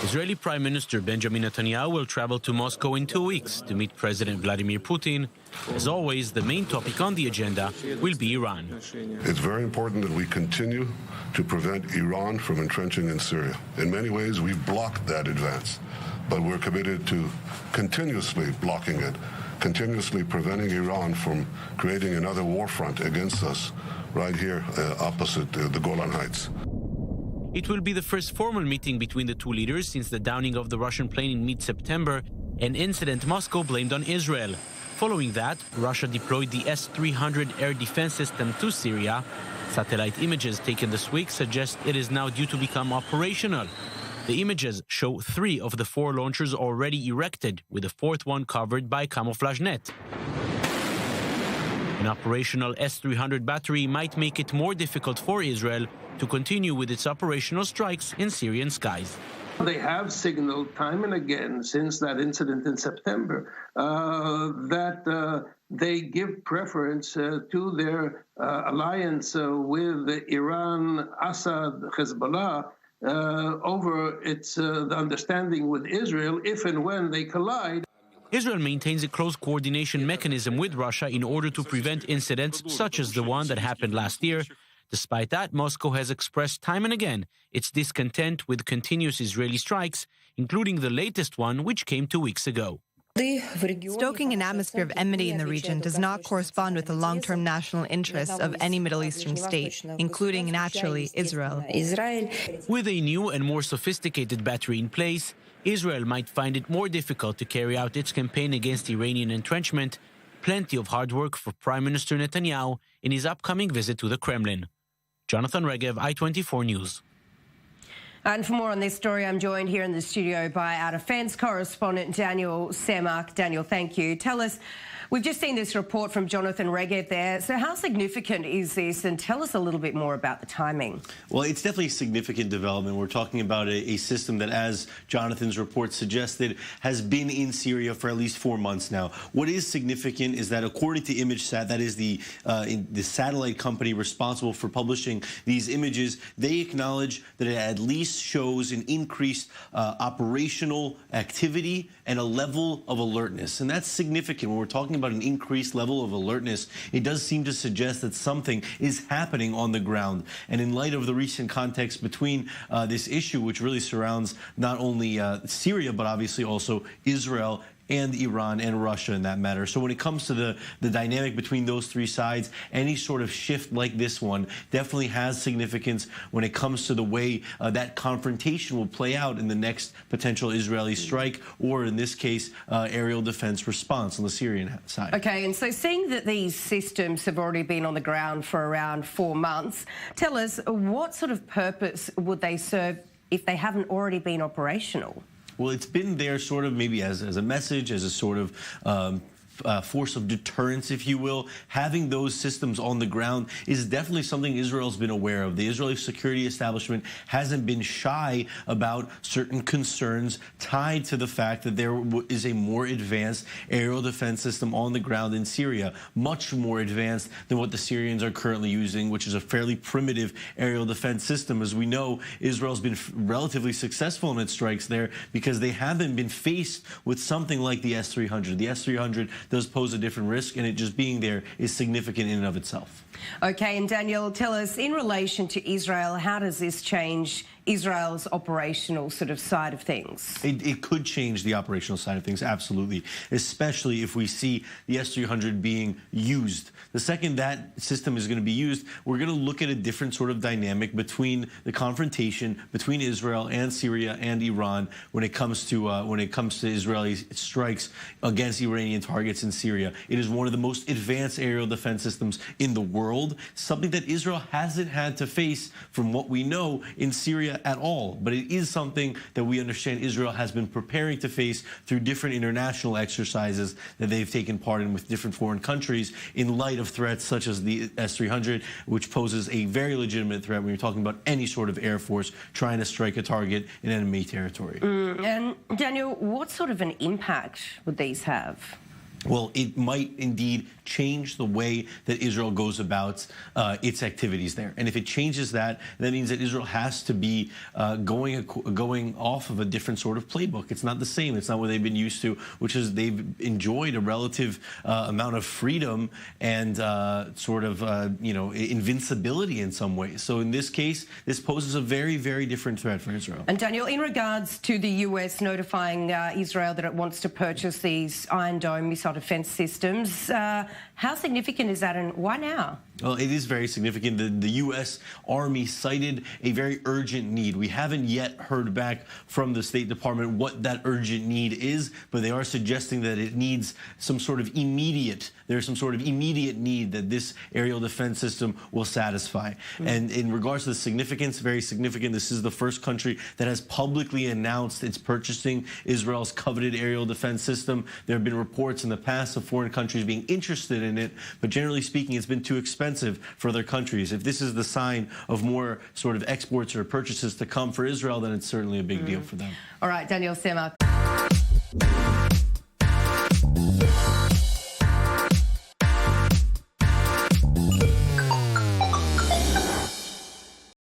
Israeli Prime Minister Benjamin Netanyahu will travel to Moscow in 2 weeks to meet President Vladimir Putin. As always, the main topic on the agenda will be Iran. It's very important that we continue to prevent Iran from entrenching in Syria. In many ways, we've blocked that advance, but we're committed to continuously blocking it, continuously preventing Iran from creating another war front against us right here opposite the Golan Heights. It will be the first formal meeting between the two leaders since the downing of the Russian plane in mid-September, an incident Moscow blamed on Israel. Following that, Russia deployed the S-300 air defense system to Syria. Satellite images taken this week suggest it is now due to become operational. The images show 3 of the 4 launchers already erected, with a 4th one covered by camouflage net. An operational S-300 battery might make it more difficult for Israel to continue with its operational strikes in Syrian skies. They have signaled time and again since that incident in September that they give preference to their alliance with Iran, Assad, Hezbollah, over its the understanding with Israel if and when they collide. Israel maintains a close coordination mechanism with Russia in order to prevent incidents such as the one that happened last year. Despite that, Moscow has expressed time and again its discontent with continuous Israeli strikes, including the latest one, which came 2 weeks ago. Stoking an atmosphere of enmity in the region does not correspond with the long-term national interests of any Middle Eastern state, including, naturally, Israel. With a new and more sophisticated battery in place, Israel might find it more difficult to carry out its campaign against Iranian entrenchment. Plenty of hard work for Prime Minister Netanyahu in his upcoming visit to the Kremlin. Jonathan Regev, I-24 News. And for more on this story, I'm joined here in the studio by our defence correspondent, Daniel Tsemach. Daniel, thank you. Tell us, we've just seen this report from Jonathan Regev there. So how significant is this? And tell us a little bit more about the timing. Well, it's definitely a significant development. We're talking about a system that, as Jonathan's report suggested, has been in Syria for at least 4 months now. What is significant is that according to ImageSat, that is the satellite company responsible for publishing these images, they acknowledge that it at least shows an increased operational activity and a level of alertness. And that's significant. When we're talking about an increased level of alertness, it does seem to suggest that something is happening on the ground. And in light of the recent context between this issue, which really surrounds not only Syria, but obviously also Israel and Iran and Russia in that matter. So when it comes to the dynamic between those 3 sides, any sort of shift like this one definitely has significance when it comes to the way that confrontation will play out in the next potential Israeli strike, or in this case, aerial defense response on the Syrian side. Okay, and so seeing that these systems have already been on the ground for around 4 months, tell us, what sort of purpose would they serve if they haven't already been operational? Well, it's been there sort of maybe as a message, as a sort of force of deterrence, if you will. Having those systems on the ground is definitely something Israel's been aware of. The Israeli security establishment hasn't been shy about certain concerns tied to the fact that there is a more advanced aerial defense system on the ground in Syria, much more advanced than what the Syrians are currently using, which is a fairly primitive aerial defense system. As we know, Israel's been relatively successful in its strikes there because they haven't been faced with something like the S-300. The S-300 does pose a different risk, and it just being there is significant in and of itself. Okay, and Daniel, tell us, in relation to Israel, how does this change Israel's operational sort of side of things? It could change the operational side of things, absolutely, especially if we see the S-300 being used. The second that system is going to be used, we're going to look at a different sort of dynamic between the confrontation between Israel and Syria and Iran when it comes to Israeli strikes against Iranian targets in Syria. It is one of the most advanced aerial defense systems in the world, something that Israel hasn't had to face, from what we know, in Syria at all. But it is something that we understand Israel has been preparing to face through different international exercises that they've taken part in with different foreign countries in light of threats such as the S-300, which poses a very legitimate threat when you're talking about any sort of air force trying to strike a target in enemy territory. And Daniel, what sort of an impact would these have? well, it might indeed change the way that Israel goes about its activities there. And if it changes that, that means that Israel has to be going off of a different sort of playbook. It's not the same. It's not what they've been used to, which is they've enjoyed a relative amount of freedom and invincibility in some ways. So in this case, this poses a very, very different threat for Israel. And Daniel, in regards to the US notifying Israel that it wants to purchase these Iron Dome missile defense systems, how significant is that, and why now? Well, it is very significant. The U.S. Army cited a very urgent need. We haven't yet heard back from the State Department what that urgent need is, but they are suggesting that it needs some sort of immediate, there's some sort of immediate need that this aerial defense system will satisfy. And in regards to the significance, very significant. This is the first country that has publicly announced it's purchasing Israel's coveted aerial defense system. There have been reports in the past of foreign countries being interested in it, but generally speaking, it's been too expensive for other countries. If this is the sign of more sort of exports or purchases to come for Israel, then it's certainly a big deal for them. All right, Daniel Tsemach.